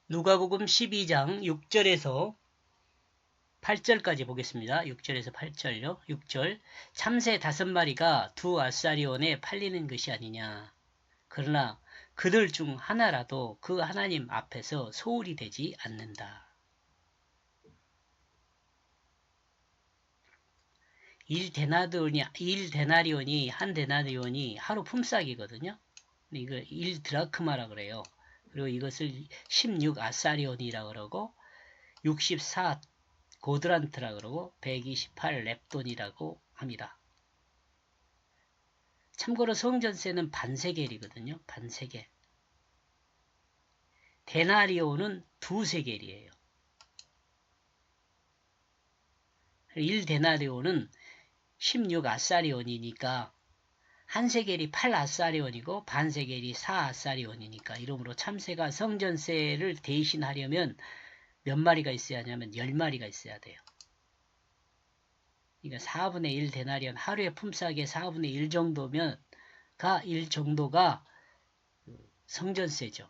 누가복음 12장 6절에서 8절까지 보겠습니다. 6절에서 8절요. 6절. 참새 5마리가 두 아사리온에 팔리는 것이 아니냐. 그러나 그들 중 하나라도 그 하나님 앞에서 소홀히 되지 않는다. 1데나리온이 한 데나리온이 하루 품삯이거든요. 이거 1드라크마라 그래요. 그리고 이것을 16아사리온이라 그러고 64 고드란트라 그러고 128 렙돈이라고 합니다. 참고로 성전세는 반세겔이거든요. 반세겔. 데나리온은 두세겔이에요. 1데나리온은 16아사리온이니까 한 세겔이 8아사리온이고 반세겔이 4아사리온이니까 이러므로 참새가 성전세를 대신하려면 몇 마리가 있어야 하냐면 10마리가 있어야 돼요. 그러니까 4분의 1 데나리온 하루에 품삯의 4분의 1 정도면 1 정도가 성전세죠.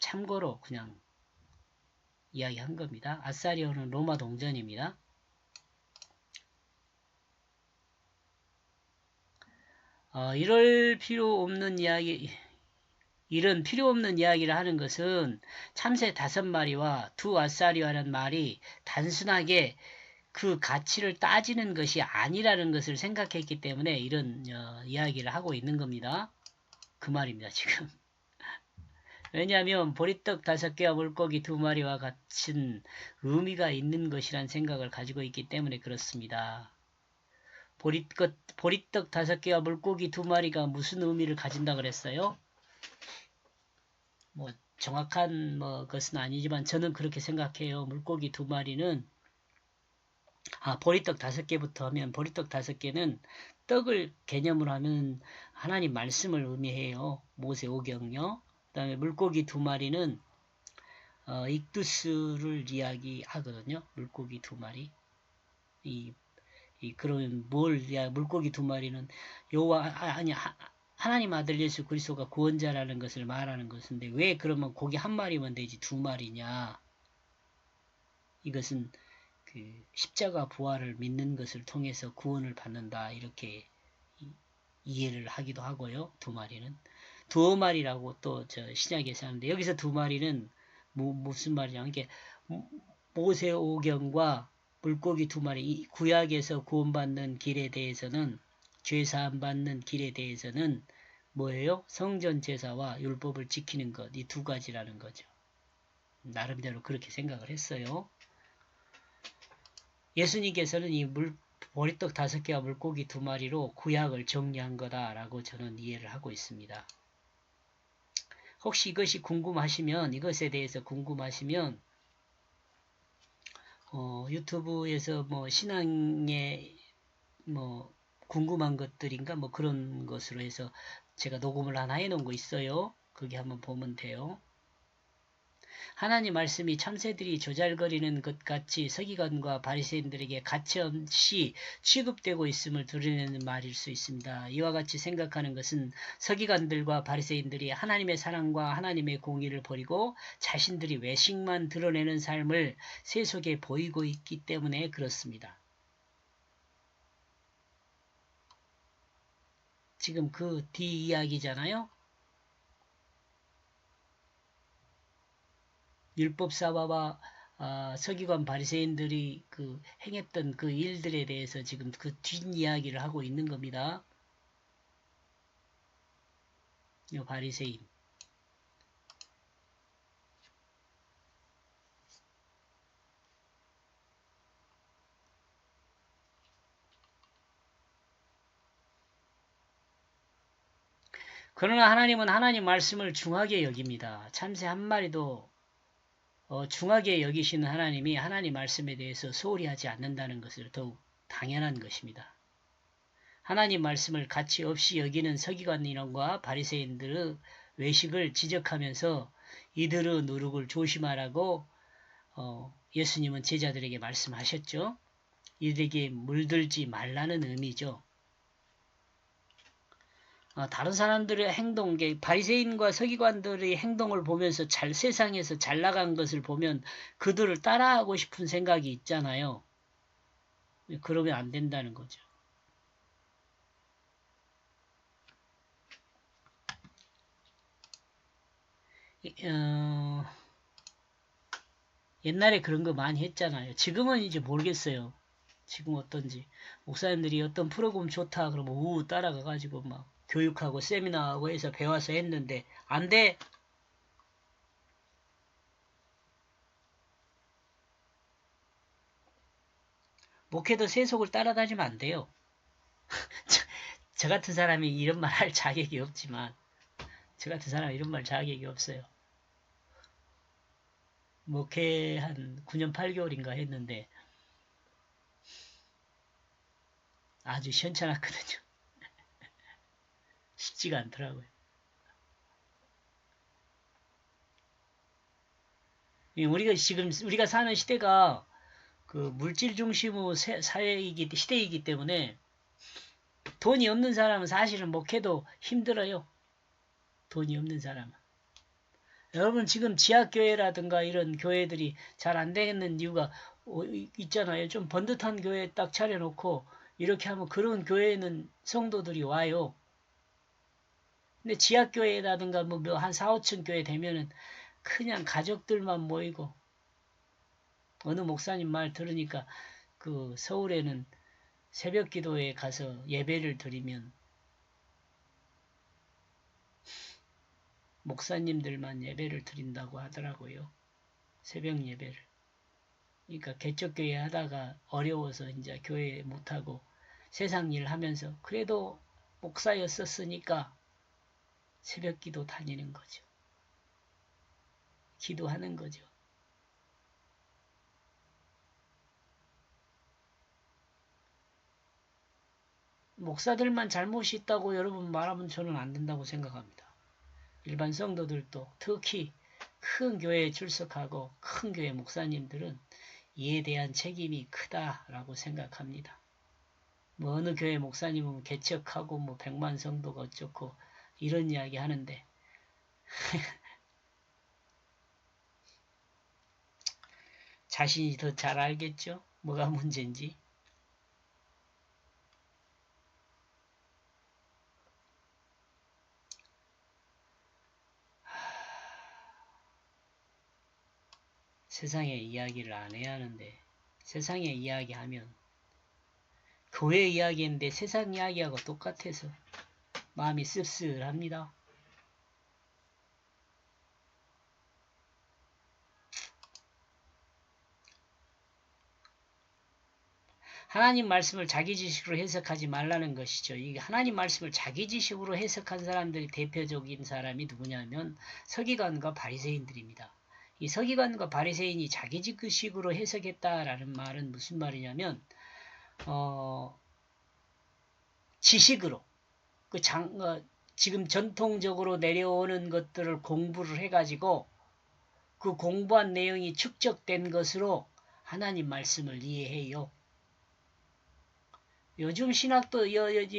참고로 그냥 이야기한 겁니다. 아사리온은 로마 동전입니다. 이런 필요 없는 이야기를 하는 것은 참새 5마리와 두 아사리와는 말이 단순하게 그 가치를 따지는 것이 아니라는 것을 생각했기 때문에 이런 이야기를 하고 있는 겁니다. 그 말입니다, 지금. 왜냐하면 보리떡 5개와 물고기 2마리와 같은 의미가 있는 것이란 생각을 가지고 있기 때문에 그렇습니다. 보리떡 5개와 물고기 2마리가 무슨 의미를 가진다 그랬어요? 뭐 정확한 것은 아니지만 저는 그렇게 생각해요. 물고기 2마리는 보리떡 5개부터 하면 보리떡 5개는 떡을 개념으로 하면 하나님 말씀을 의미해요. 모세 오경요. 그 다음에 물고기 2마리는 익두스를 이야기하거든요. 물고기 2마리. 그러면 물고기 2마리는 하나님 아들 예수 그리스도가 구원자라는 것을 말하는 것인데 왜 그러면 고기 1마리면 되지 2마리냐? 이것은 그 십자가 부활을 믿는 것을 통해서 구원을 받는다 이렇게 이해를 하기도 하고요. 2마리는 2마리라고 또 신약에서 하는데 여기서 2마리는 무슨 말이냐? 이게 모세 오경과 물고기 2마리 구약에서 구원받는 길에 대해서는 죄사함 받는 길에 대해서는 뭐예요? 성전 제사와 율법을 지키는 것 이 2가지라는 거죠. 나름대로 그렇게 생각을 했어요. 예수님께서는 보리떡 5개와 물고기 2마리로 구약을 정리한 거다라고 저는 이해를 하고 있습니다. 혹시 이것에 대해서 궁금하시면 유튜브에서 신앙에 궁금한 것들인가 그런 것으로 해서 제가 녹음을 하나 해놓은 거 있어요. 거기 한번 보면 돼요. 하나님 말씀이 참새들이 조잘거리는 것 같이 서기관과 바리새인들에게 가차없이 취급되고 있음을 드러내는 말일 수 있습니다. 이와 같이 생각하는 것은 서기관들과 바리새인들이 하나님의 사랑과 하나님의 공의를 버리고 자신들이 외식만 드러내는 삶을 세속에 보이고 있기 때문에 그렇습니다. 지금 그 뒤 이야기잖아요. 율법사와와 서기관 바리새인들이 행했던 그 일들에 대해서 지금 그 뒷이야기를 하고 있는 겁니다. 이 바리새인. 그러나 하나님은 하나님 말씀을 중하게 여깁니다. 참새 1마리도 중하게 여기시는 하나님이 하나님 말씀에 대해서 소홀히 하지 않는다는 것을 더욱 당연한 것입니다. 하나님 말씀을 가치 없이 여기는 서기관인과 바리새인들의 외식을 지적하면서 이들의 누룩을 조심하라고 예수님은 제자들에게 말씀하셨죠. 이들에게 물들지 말라는 의미죠. 다른 사람들의 행동, 바리새인과 서기관들의 행동을 보면서 세상에서 잘 나간 것을 보면 그들을 따라하고 싶은 생각이 있잖아요. 그러면 안 된다는 거죠. 옛날에 그런 거 많이 했잖아요. 지금은 이제 모르겠어요. 지금 어떤지. 목사님들이 어떤 프로그램 좋다 그러면 따라가가지고 막 교육하고 세미나하고 해서 배워서 했는데 안 돼. 목회도 세속을 따라다니면 안 돼요. 저 같은 사람이 이런 말 할 자격이 없지만 저 같은 사람이 이런 말 자격이 없어요. 목회 한 9년 8개월인가 했는데 아주 시원찮았거든요. 쉽지가 않더라고요. 우리가 사는 시대가 그 물질 중심의 시대이기 때문에 돈이 없는 사람은 사실은 목회도 힘들어요. 돈이 없는 사람은. 여러분 지금 지하교회라든가 이런 교회들이 잘 안 되는 이유가 있잖아요. 좀 번듯한 교회 딱 차려놓고 이렇게 하면 그런 교회는 성도들이 와요. 근데 지하교회라든가 뭐 한 4, 5층 교회 되면은 그냥 가족들만 모이고 어느 목사님 말 들으니까 그 서울에는 새벽 기도에 가서 예배를 드리면 목사님들만 예배를 드린다고 하더라고요. 새벽 예배를. 그러니까 개척교회 하다가 어려워서 이제 교회 못하고 세상 일 하면서 그래도 목사였었으니까 새벽 기도 다니는 거죠. 기도하는 거죠. 목사들만 잘못이 있다고 여러분 말하면 저는 안 된다고 생각합니다. 일반 성도들도 특히 큰 교회에 출석하고 큰 교회 목사님들은 이에 대한 책임이 크다라고 생각합니다. 뭐 어느 교회 목사님은 개척하고 뭐 100만 성도가 어쩌고 이런 이야기 하는데 자신이 더 잘 알겠죠? 뭐가 문제인지. 세상의 이야기를 안 해야 하는데 세상의 이야기하면 교회 이야기인데 세상 이야기하고 똑같아서 마음이 씁쓸합니다. 하나님 말씀을 자기 지식으로 해석하지 말라는 것이죠. 이 하나님 말씀을 자기 지식으로 해석한 사람들이 대표적인 사람이 누구냐면 서기관과 바리새인들입니다. 이 서기관과 바리새인이 자기 지식으로 해석했다라는 말은 무슨 말이냐면 지식으로 지금 전통적으로 내려오는 것들을 공부를 해가지고 그 공부한 내용이 축적된 것으로 하나님 말씀을 이해해요. 요즘 신학도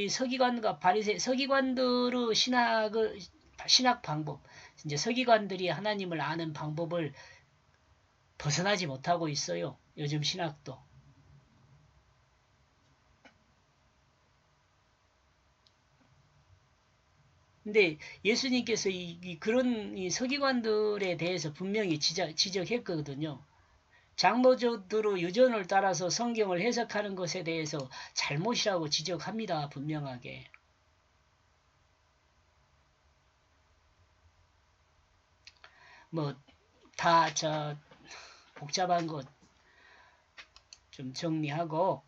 서기관과 서기관들의 신학 방법, 이제 서기관들이 하나님을 아는 방법을 벗어나지 못하고 있어요. 요즘 신학도. 근데 예수님께서 그런 서기관들에 대해서 분명히 지적했거든요. 장로들의 유전을 따라서 성경을 해석하는 것에 대해서 잘못이라고 지적합니다. 분명하게. 뭐 다 복잡한 것 좀 정리하고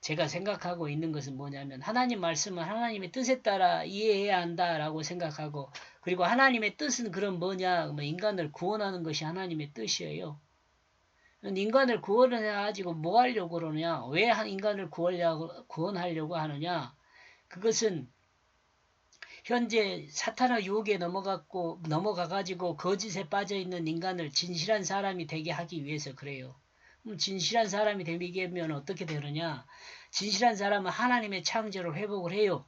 제가 생각하고 있는 것은 뭐냐면 하나님 말씀은 하나님의 뜻에 따라 이해해야 한다라고 생각하고 그리고 하나님의 뜻은 그럼 뭐냐 뭐 인간을 구원하는 것이 하나님의 뜻이에요. 인간을 구원해가지고 뭐 하려고 그러냐 왜 인간을 구원하려고 하느냐 그것은 현재 사탄의 유혹에 넘어가가지고 거짓에 빠져있는 인간을 진실한 사람이 되게 하기 위해서 그래요. 진실한 사람이 되면 어떻게 되느냐? 진실한 사람은 하나님의 창조를 회복을 해요.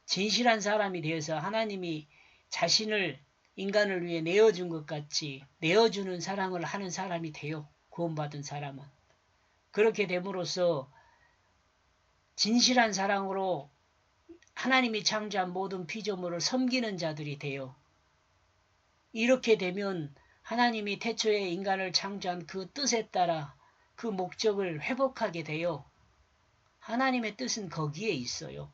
진실한 사람이 되어서 하나님이 자신을 인간을 위해 내어준 것 같이 내어주는 사랑을 하는 사람이 돼요. 구원받은 사람은. 그렇게 됨으로써 진실한 사랑으로 하나님이 창조한 모든 피조물을 섬기는 자들이 돼요. 이렇게 되면 하나님이 태초에 인간을 창조한 그 뜻에 따라 그 목적을 회복하게 돼요. 하나님의 뜻은 거기에 있어요.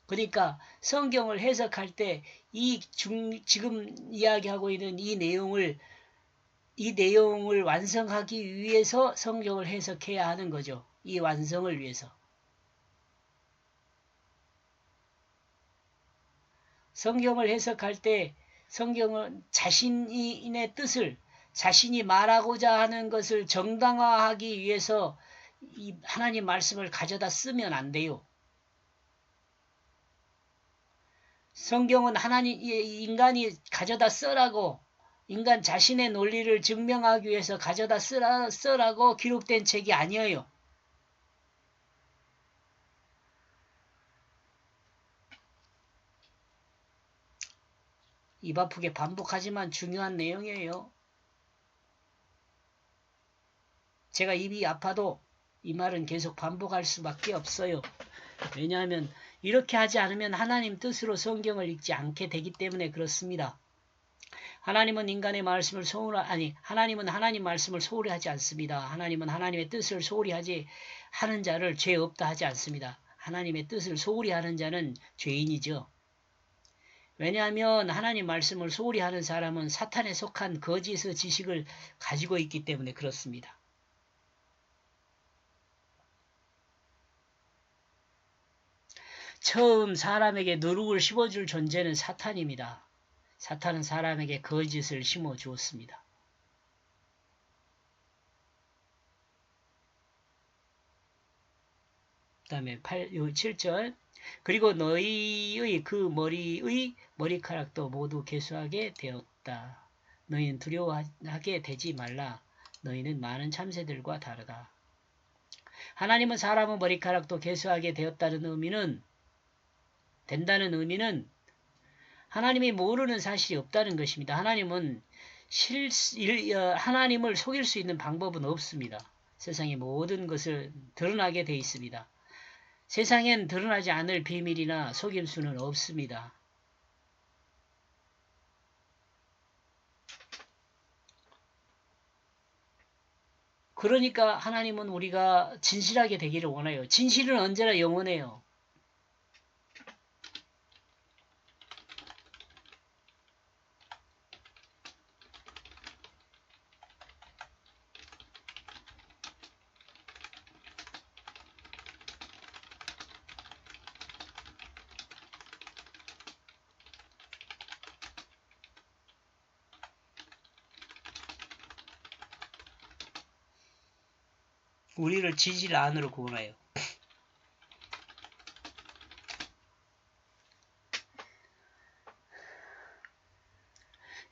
그러니까 성경을 해석할 때 지금 이야기하고 있는 이 내용을 완성하기 위해서 성경을 해석해야 하는 거죠. 이 완성을 위해서. 성경을 해석할 때 성경은 자신의 뜻을 자신이 말하고자 하는 것을 정당화하기 위해서 이 하나님 말씀을 가져다 쓰면 안 돼요. 성경은 인간이 가져다 써라고 인간 자신의 논리를 증명하기 위해서 가져다 써라고 기록된 책이 아니에요. 입 아프게 반복하지만 중요한 내용이에요. 제가 입이 아파도 이 말은 계속 반복할 수밖에 없어요. 왜냐하면 이렇게 하지 않으면 하나님 뜻으로 성경을 읽지 않게 되기 때문에 그렇습니다. 하나님은 인간의 말씀을 하나님은 하나님 말씀을 소홀히 하지 않습니다. 하나님은 하나님의 뜻을 소홀히 하는 자를 죄 없다 하지 않습니다. 하나님의 뜻을 소홀히 하는 자는 죄인이죠. 왜냐하면 하나님 말씀을 소홀히 하는 사람은 사탄에 속한 거짓의 지식을 가지고 있기 때문에 그렇습니다. 처음 사람에게 누룩을 심어줄 존재는 사탄입니다. 사탄은 사람에게 거짓을 심어주었습니다. 그 다음에 7절 그리고 너희의 그 머리의 머리카락도 모두 계수하게 되었다. 너희는 두려워하게 되지 말라. 너희는 많은 참새들과 다르다. 하나님은 사람의 머리카락도 계수하게 된다는 의미는 하나님이 모르는 사실이 없다는 것입니다. 하나님을 속일 수 있는 방법은 없습니다. 세상의 모든 것을 드러나게 돼 있습니다. 세상엔 드러나지 않을 비밀이나 속일 수는 없습니다. 그러니까 하나님은 우리가 진실하게 되기를 원해요. 진실은 언제나 영원해요. 우리를 진실 안으로 구원해요.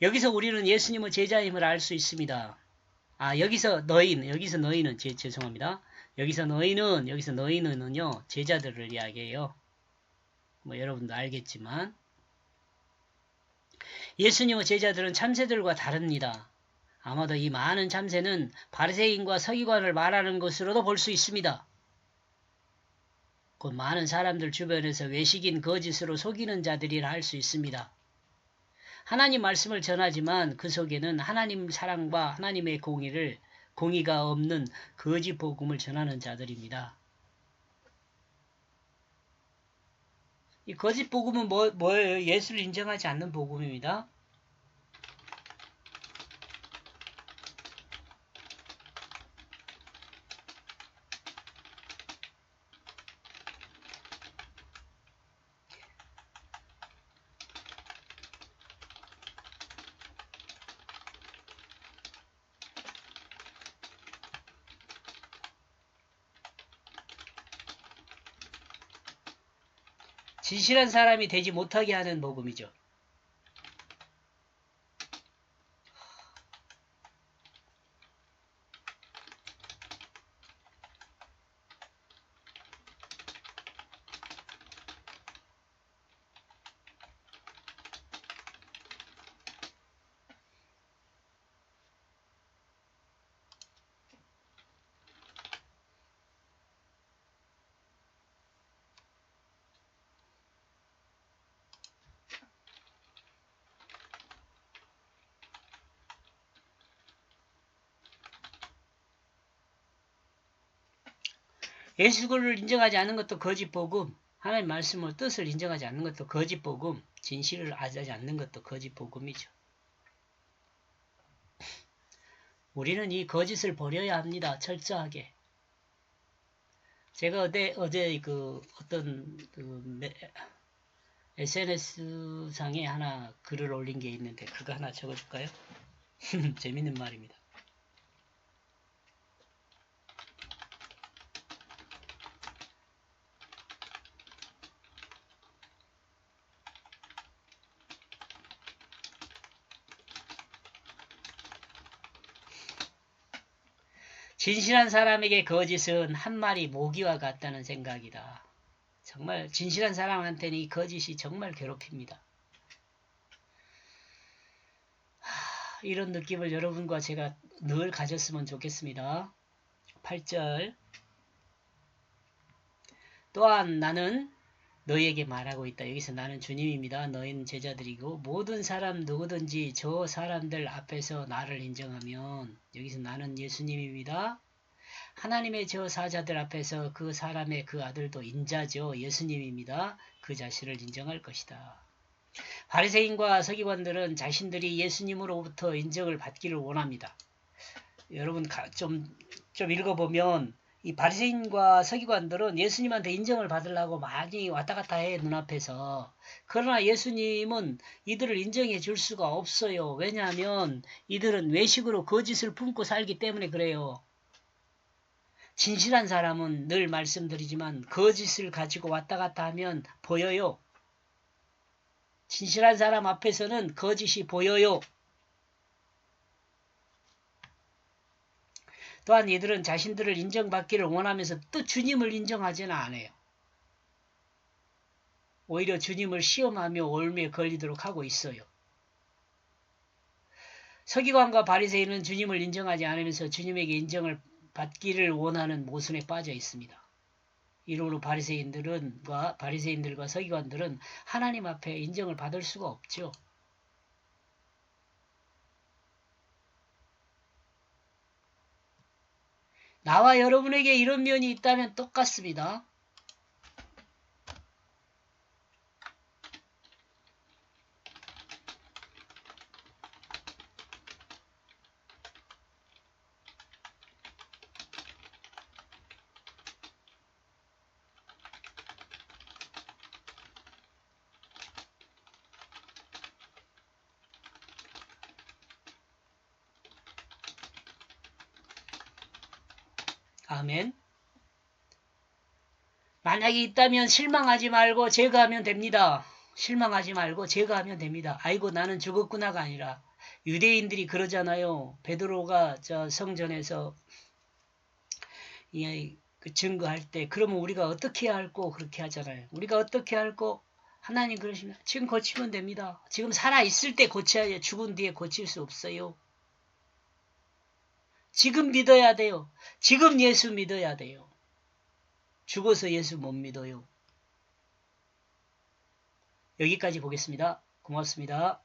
여기서 우리는 예수님의 제자임을 알 수 있습니다. 여기서 너희는 죄송합니다. 여기서 너희는은요 제자들을 이야기해요. 뭐 여러분도 알겠지만 예수님의 제자들은 참새들과 다릅니다. 아마도 이 많은 참새는 바리새인과 서기관을 말하는 것으로도 볼 수 있습니다. 곧 많은 사람들 주변에서 외식인 거짓으로 속이는 자들이라 할 수 있습니다. 하나님 말씀을 전하지만 그 속에는 하나님 사랑과 하나님의 공의가 없는 거짓 복음을 전하는 자들입니다. 이 거짓 복음은 뭐예요? 예수를 인정하지 않는 복음입니다. 진실한 사람이 되지 못하게 하는 복음이죠. 예수를 인정하지 않는 것도 거짓 복음, 하나님 말씀을 뜻을 인정하지 않는 것도 거짓 복음, 진실을 아지 않는 것도 거짓 복음이죠. 우리는 이 거짓을 버려야 합니다. 철저하게. 제가 어제 어떤 SNS상에 하나 글을 올린 게 있는데 그거 하나 적어줄까요? 재밌는 말입니다. 진실한 사람에게 거짓은 한 마리 모기와 같다는 생각이다. 정말 진실한 사람한테는 이 거짓이 정말 괴롭힙니다. 이런 느낌을 여러분과 제가 늘 가졌으면 좋겠습니다. 8절 또한 나는 너희에게 말하고 있다. 여기서 나는 주님입니다. 너희는 제자들이고 모든 사람 누구든지 저 사람들 앞에서 나를 인정하면 여기서 나는 예수님입니다. 하나님의 저 사자들 앞에서 그 사람의 그 아들도 인자죠. 예수님입니다. 그 자신을 인정할 것이다. 바리새인과 서기관들은 자신들이 예수님으로부터 인정을 받기를 원합니다. 여러분 좀 읽어보면 이 바리새인과 서기관들은 예수님한테 인정을 받으려고 많이 왔다 갔다 해 눈앞에서. 그러나 예수님은 이들을 인정해 줄 수가 없어요. 왜냐하면 이들은 외식으로 거짓을 품고 살기 때문에 그래요. 진실한 사람은 늘 말씀드리지만 거짓을 가지고 왔다 갔다 하면 보여요. 진실한 사람 앞에서는 거짓이 보여요. 또한 이들은 자신들을 인정받기를 원하면서 또 주님을 인정하지는 않아요. 오히려 주님을 시험하며 올무에 걸리도록 하고 있어요. 서기관과 바리새인은 주님을 인정하지 않으면서 주님에게 인정을 받기를 원하는 모순에 빠져 있습니다. 이로로 바리새인들과 서기관들은 하나님 앞에 인정을 받을 수가 없죠. 나와 여러분에게 이런 면이 있다면 똑같습니다. 아멘. 만약에 있다면 실망하지 말고 제거하면 됩니다. 실망하지 말고 제거하면 됩니다. 아이고 나는 죽었구나가 아니라 유대인들이 그러잖아요. 베드로가 저 성전에서 그 증거할 때 그러면 우리가 어떻게 해야 할꼬 그렇게 하잖아요. 우리가 어떻게 할꼬 하나님 그러시면 지금 고치면 됩니다. 지금 살아있을 때 고쳐야 죽은 뒤에 고칠 수 없어요. 지금 믿어야 돼요. 지금 예수 믿어야 돼요. 죽어서 예수 못 믿어요. 여기까지 보겠습니다. 고맙습니다.